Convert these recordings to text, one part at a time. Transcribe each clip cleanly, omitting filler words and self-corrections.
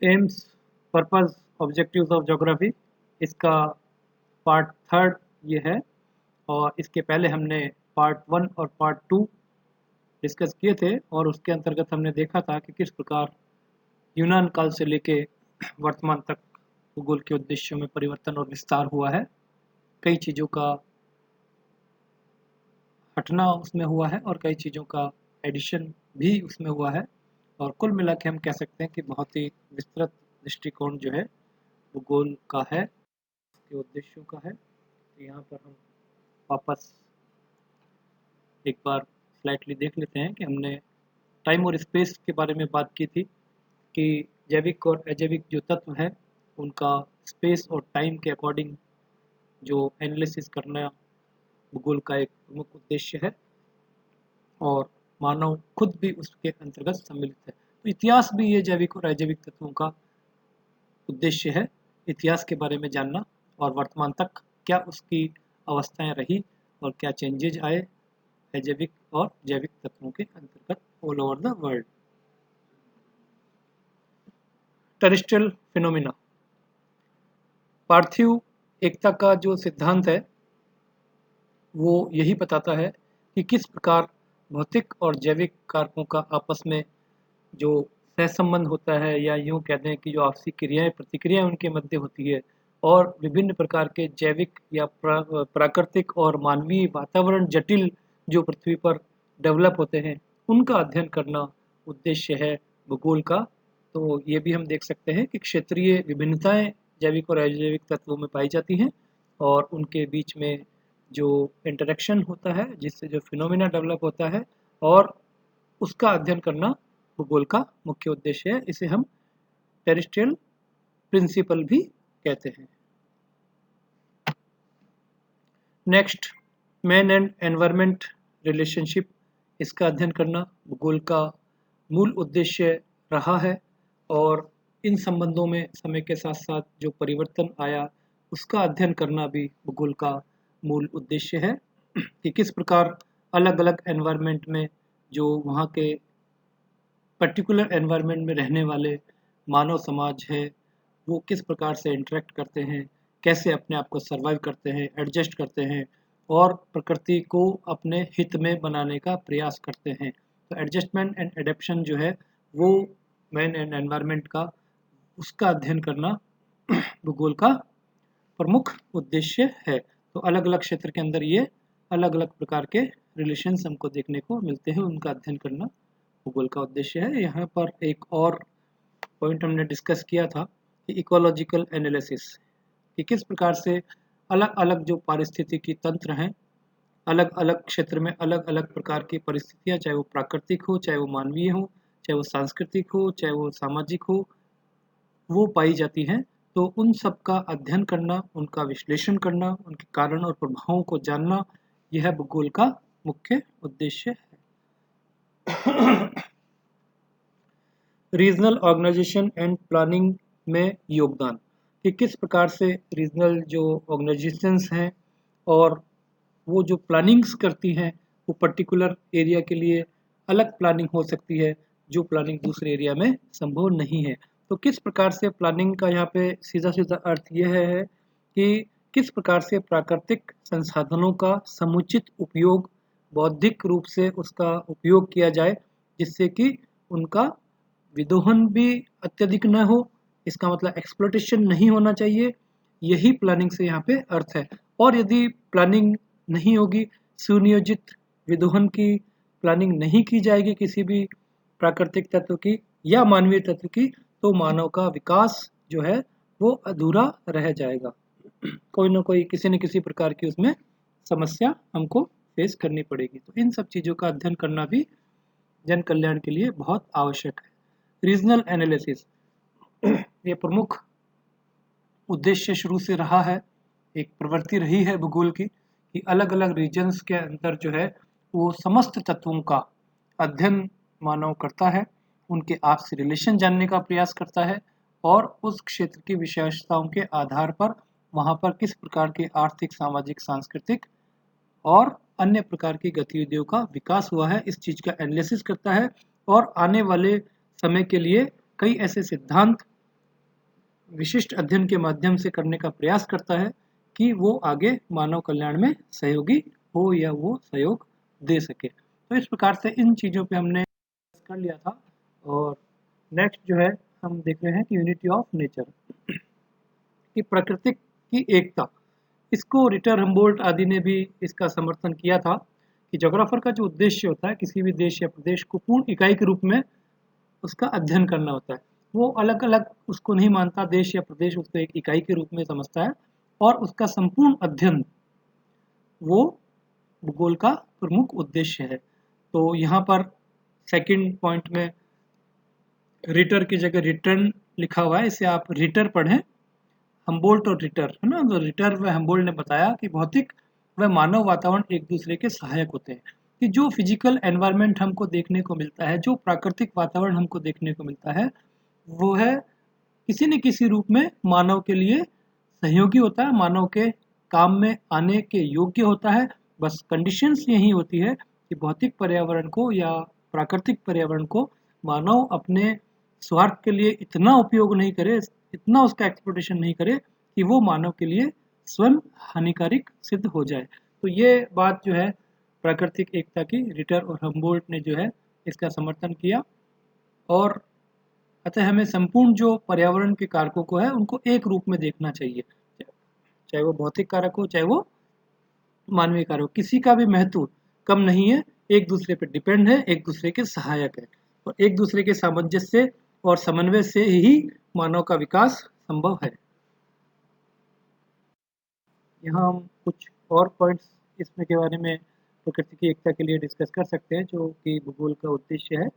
AIIMS, purpose, objectives of geography, इसका part third ये है। और इसके पहले हमने पार्ट 1 और पार्ट 2 डिस्कस किए थे और उसके अंतर्गत हमने देखा था कि किस प्रकार यूनान काल से लेके वर्तमान तक भूगोल के उद्देश्यों में परिवर्तन और विस्तार हुआ है। कई चीज़ों का हटना उसमें हुआ है और कई चीज़ों का एडिशन भी उसमें हुआ है। और कुल मिला के हम कह सकते हैं कि बहुत ही विस्तृत दृष्टिकोण जो है भूगोल का है, उसके उद्देश्यों का है। तो यहाँ पर हम वापस एक बार स्लाइडली देख लेते हैं कि हमने टाइम और स्पेस के बारे में बात की थी कि जैविक और अजैविक जो तत्व हैं उनका स्पेस और टाइम के अकॉर्डिंग जो एनालिसिस करना भूगोल का एक प्रमुख उद्देश्य है और मानव खुद भी उसके अंतर्गत सम्मिलित है। तो इतिहास भी ये जैविक और अजैविक तत्वों का उद्देश्य है, इतिहास के बारे में जानना और वर्तमान तक क्या उसकी अवस्थाएं रही और क्या चेंजेज आए अजैविक और जैविक तत्वों के अंतर्गत all over the world. Terrestrial phenomena, पार्थिव एकता का जो सिद्धांत है वो यही बताता है कि किस प्रकार भौतिक और जैविक कारकों का आपस में जो सहसंबंध होता है या यूँ कहते हैं कि जो आपसी क्रियाएं प्रतिक्रियाएं उनके मध्य होती है और विभिन्न प्रकार के जैविक या प्राकृतिक और मानवीय वातावरण जटिल जो पृथ्वी पर डेवलप होते हैं उनका अध्ययन करना उद्देश्य है भूगोल का। तो ये भी हम देख सकते हैं कि क्षेत्रीय विभिन्नताएं जैविक और अजैविक तत्वों में पाई जाती हैं और उनके बीच में जो इंटरेक्शन होता है जिससे जो फिनोमिना डेवलप होता है और उसका अध्ययन करना भूगोल का मुख्य उद्देश्य है। इसे हम टेरेस्ट्रियल प्रिंसिपल भी कहते हैं। Next, man and environment relationship, इसका अध्ययन करना भूगोल का मूल उद्देश्य रहा है और इन संबंधों में समय के साथ साथ जो परिवर्तन आया उसका अध्ययन करना भी भूगोल का मूल उद्देश्य है कि किस प्रकार अलग अलग एनवायरनमेंट में जो वहाँ के पर्टिकुलर एनवायरनमेंट में रहने वाले मानव समाज है वो किस प्रकार से इंटरेक्ट करते हैं, कैसे अपने आप को सर्वाइव करते हैं, एडजस्ट करते हैं और प्रकृति को अपने हित में बनाने का प्रयास करते हैं। तो एडजस्टमेंट एंड एडेप्शन जो है वो मैन एंड एनवायरनमेंट का उसका अध्ययन करना भूगोल का प्रमुख उद्देश्य है। तो अलग अलग क्षेत्र के अंदर ये अलग अलग प्रकार के रिलेशंस हमको देखने को मिलते हैं, उनका अध्ययन करना भूगोल का उद्देश्य है। यहाँ पर एक और पॉइंट हमने डिस्कस किया था कि इकोलॉजिकल एनालिसिस, कि किस प्रकार से अलग अलग जो पारिस्थितिकी तंत्र हैं अलग अलग क्षेत्र में अलग अलग प्रकार की परिस्थितियाँ, चाहे वो प्राकृतिक हो, चाहे वो मानवीय हो, चाहे वो सांस्कृतिक हो, चाहे वो सामाजिक हो, वो पाई जाती हैं। तो उन सब का अध्ययन करना, उनका विश्लेषण करना, उनके कारण और प्रभावों को जानना, यह भूगोल का मुख्य उद्देश्य है। रीजनल ऑर्गेनाइजेशन एंड प्लानिंग में योगदान, कि किस प्रकार से रीजनल जो ऑर्गेनाइजेशंस हैं और वो जो प्लानिंग्स करती हैं वो पर्टिकुलर एरिया के लिए अलग प्लानिंग हो सकती है जो प्लानिंग दूसरे एरिया में संभव नहीं है। तो किस प्रकार से प्लानिंग का यहाँ पे सीधा सीधा अर्थ यह है कि किस प्रकार से प्राकृतिक संसाधनों का समुचित उपयोग, बौद्धिक रूप से उसका उपयोग किया जाए जिससे कि उनका विदोहन भी अत्यधिक न हो, इसका मतलब एक्सप्लॉइटेशन नहीं होना चाहिए, यही प्लानिंग से यहाँ पे अर्थ है। और यदि प्लानिंग नहीं होगी, सुनियोजित विदोहन की प्लानिंग नहीं की जाएगी किसी भी प्राकृतिक तत्व की या मानवीय तत्व की, तो मानव का विकास जो है वो अधूरा रह जाएगा। कोई ना कोई किसी न किसी प्रकार की उसमें समस्या हमको फेस करनी पड़ेगी। तो इन सब चीज़ों का अध्ययन करना भी जन कल्याण के लिए बहुत आवश्यक है। रीजनल एनालिसिस, ये प्रमुख उद्देश्य शुरू से रहा है, एक प्रवृत्ति रही है भूगोल की कि अलग अलग रीजन्स के अंदर जो है वो समस्त तत्वों का अध्ययन मानव करता है, उनके आपसी रिलेशन जानने का प्रयास करता है और उस क्षेत्र की विशेषताओं के आधार पर वहाँ पर किस प्रकार के आर्थिक, सामाजिक, सांस्कृतिक और अन्य प्रकार की गतिविधियों का विकास हुआ है, इस चीज़ का एनालिसिस करता है और आने वाले समय के लिए कई ऐसे सिद्धांत विशिष्ट अध्ययन के माध्यम से करने का प्रयास करता है कि वो आगे मानव कल्याण में सहयोगी हो या वो सहयोग दे सके। तो इस प्रकार से इन चीज़ों पे हमने कर लिया था। और नेक्स्ट जो है हम देख रहे हैं कि यूनिटी ऑफ नेचर, कि प्रकृति की एकता। इसको रिटर हम्बोल्ट आदि ने भी इसका समर्थन किया था कि ज्योग्राफर का जो उद्देश्य होता है किसी भी देश या प्रदेश को पूर्ण इकाई के रूप में उसका अध्ययन करना होता है। वो अलग अलग उसको नहीं मानता, देश या प्रदेश उसको एक इकाई के रूप में समझता है और उसका संपूर्ण अध्ययन वो भूगोल का प्रमुख उद्देश्य है। तो यहाँ पर सेकंड पॉइंट में रिटर की जगह रिटर्न लिखा हुआ है, इसे आप रिटर पढ़ें। हम्बोल्ट और रिटर है ना, तो रिटर व हम्बोल्ट ने बताया कि भौतिक व मानव वातावरण एक दूसरे के सहायक होते हैं। कि जो फिजिकल एनवायरनमेंट हमको देखने को मिलता है, जो प्राकृतिक वातावरण हमको देखने को मिलता है, वो है किसी न किसी रूप में मानव के लिए सहयोगी होता है, मानव के काम में आने के योग्य होता है। बस कंडीशंस यही होती है कि भौतिक पर्यावरण को या प्राकृतिक पर्यावरण को मानव अपने स्वार्थ के लिए इतना उपयोग नहीं करे, इतना उसका एक्सप्लॉइटेशन नहीं करे कि वो मानव के लिए स्वयं हानिकारक सिद्ध हो जाए। तो ये बात जो है प्राकृतिक एकता की रिटर और हम्बोल्ट ने जो है इसका समर्थन किया। और अतः हमें संपूर्ण जो पर्यावरण के कारकों को है उनको एक रूप में देखना चाहिए, चाहे वो भौतिक कारक हो चाहे वो मानवीय कारक हो, किसी का भी महत्व कम नहीं है, एक दूसरे पर डिपेंड है, एक दूसरे के सहायक है और एक दूसरे के सामंजस्य और समन्वय से ही मानव का विकास संभव है। यहाँ हम कुछ और पॉइंट्स इसमें के बारे में प्रकृति की एकता के लिए डिस्कस कर सकते हैं, जो कि भूगोल का उद्देश्य है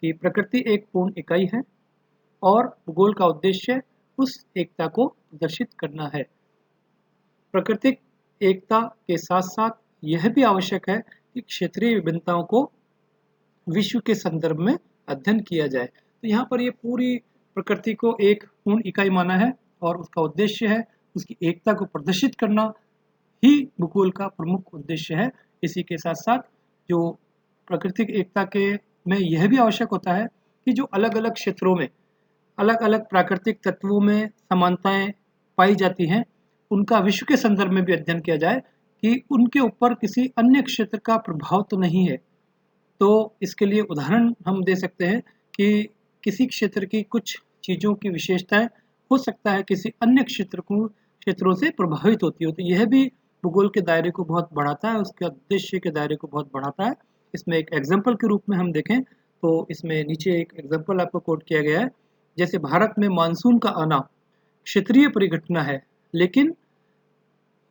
कि प्रकृति एक पूर्ण इकाई है और भूगोल का उद्देश्य उस एकता को प्रदर्शित करना है। प्राकृतिक एकता के साथ साथ यह भी आवश्यक है कि क्षेत्रीय विभिन्नताओं को विश्व के संदर्भ में अध्ययन किया जाए। तो यहाँ पर ये पूरी प्रकृति को एक पूर्ण इकाई माना है और उसका उद्देश्य है उसकी एकता को प्रदर्शित करना ही भूगोल का प्रमुख उद्देश्य है। इसी के साथ साथ जो प्राकृतिक एकता के में यह भी आवश्यक होता है कि जो अलग अलग क्षेत्रों में अलग अलग प्राकृतिक तत्वों में समानताएं पाई जाती हैं, उनका विश्व के संदर्भ में भी अध्ययन किया जाए कि उनके ऊपर किसी अन्य क्षेत्र का प्रभाव तो नहीं है। तो इसके लिए उदाहरण हम दे सकते हैं कि किसी क्षेत्र की कुछ चीज़ों की विशेषताएं हो सकता है किसी अन्य क्षेत्रों से प्रभावित होती हो, तो यह भी भूगोल के दायरे को बहुत बढ़ाता है, उसके उद्देश्य के दायरे को बहुत बढ़ाता है। इसमें एक एग्जाम्पल के रूप में हम देखें तो इसमें नीचे एक एग्जाम्पल आपको कोट किया गया है। जैसे भारत में मानसून का आना क्षेत्रीय परिघटना है, लेकिन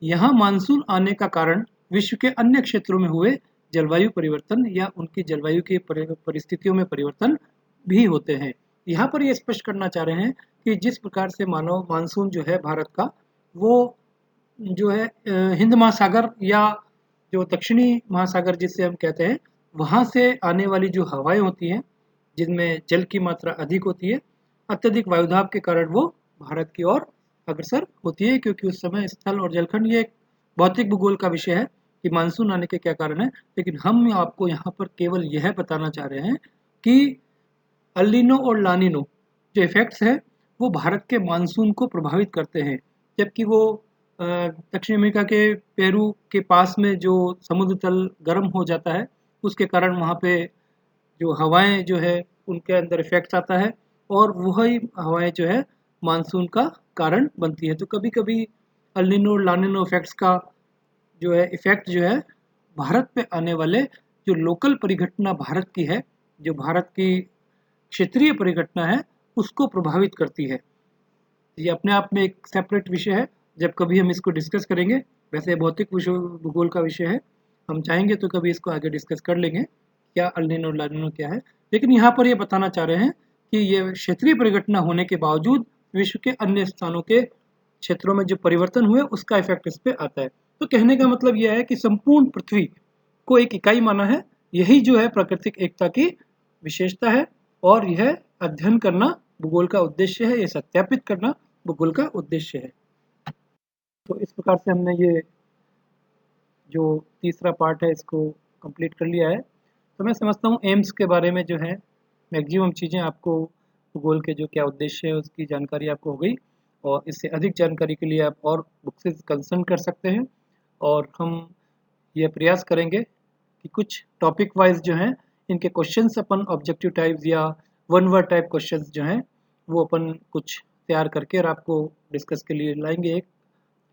यहाँ मानसून आने का कारण विश्व के अन्य क्षेत्रों में हुए जलवायु परिवर्तन या उनकी जलवायु की परिस्थितियों में परिवर्तन भी होते हैं। यहाँ पर ये स्पष्ट करना चाह रहे हैं कि जिस प्रकार से मानव मानसून जो है भारत का, वो जो है हिंद महासागर या जो दक्षिणी महासागर जिसे हम कहते हैं, वहाँ से आने वाली जो हवाएं होती हैं जिनमें जल की मात्रा अधिक होती है, अत्यधिक वायुदाब के कारण वो भारत की ओर अग्रसर होती है, क्योंकि उस समय स्थल और जलखंड ये एक भौतिक भूगोल का विषय है कि मानसून आने के क्या कारण है। लेकिन हम आपको यहाँ पर केवल यह बताना चाह रहे हैं कि अल्नीनो और लानिनो जो इफेक्ट्स हैं वो भारत के मानसून को प्रभावित करते हैं, जबकि वो दक्षिण अमेरिका के पेरू के पास में जो समुद्र तल गर्म हो जाता है उसके कारण वहाँ पे जो हवाएं जो है उनके अंदर इफेक्ट्स आता है और वही हवाएं जो है मानसून का कारण बनती है। तो कभी कभी अल्नीनो लानिनो इफेक्ट्स का जो है इफेक्ट जो है भारत पे आने वाले जो लोकल परिघटना भारत की है, जो भारत की क्षेत्रीय परिघटना है, उसको प्रभावित करती है। ये अपने आप में एक सेपरेट विषय है, जब कभी हम इसको डिस्कस करेंगे। वैसे भौतिक विषय भूगोल का विषय है, हम चाहेंगे तो कभी इसको आगे डिस्कस कर लेंगे क्या अल्नीनो और लानिनो क्या है। लेकिन यहाँ पर ये बताना चाह रहे हैं कि ये क्षेत्रीय परिघटना होने के बावजूद विश्व के अन्य स्थानों के क्षेत्रों में जो परिवर्तन हुए उसका इफेक्ट इस पे आता है। तो कहने का मतलब यह है कि संपूर्ण पृथ्वी को एक इकाई माना है, यही जो है प्राकृतिक एकता की विशेषता है और यह अध्ययन करना भूगोल का उद्देश्य है, यह सत्यापित करना भूगोल का उद्देश्य है। तो इस प्रकार से हमने ये जो तीसरा पार्ट है इसको कंप्लीट कर लिया है। तो मैं समझता हूँ एम्स के बारे में जो है मैक्सिमम चीज़ें आपको भूगोल के जो क्या उद्देश्य है उसकी जानकारी आपको हो गई। और इससे अधिक जानकारी के लिए आप और बुक से कंसल्ट कर सकते हैं। और हम यह प्रयास करेंगे कि कुछ टॉपिक वाइज जो हैं इनके क्वेश्चंस अपन ऑब्जेक्टिव टाइप्स या वन वर्ड टाइप क्वेश्चंस जो हैं वो अपन कुछ तैयार करके और आपको डिस्कस के लिए लाएंगे। एक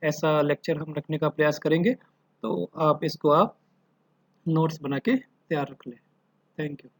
ऐसा लेक्चर हम रखने का प्रयास करेंगे, तो आप इसको आप नोट्स बना के तैयार रख लें। Thank you.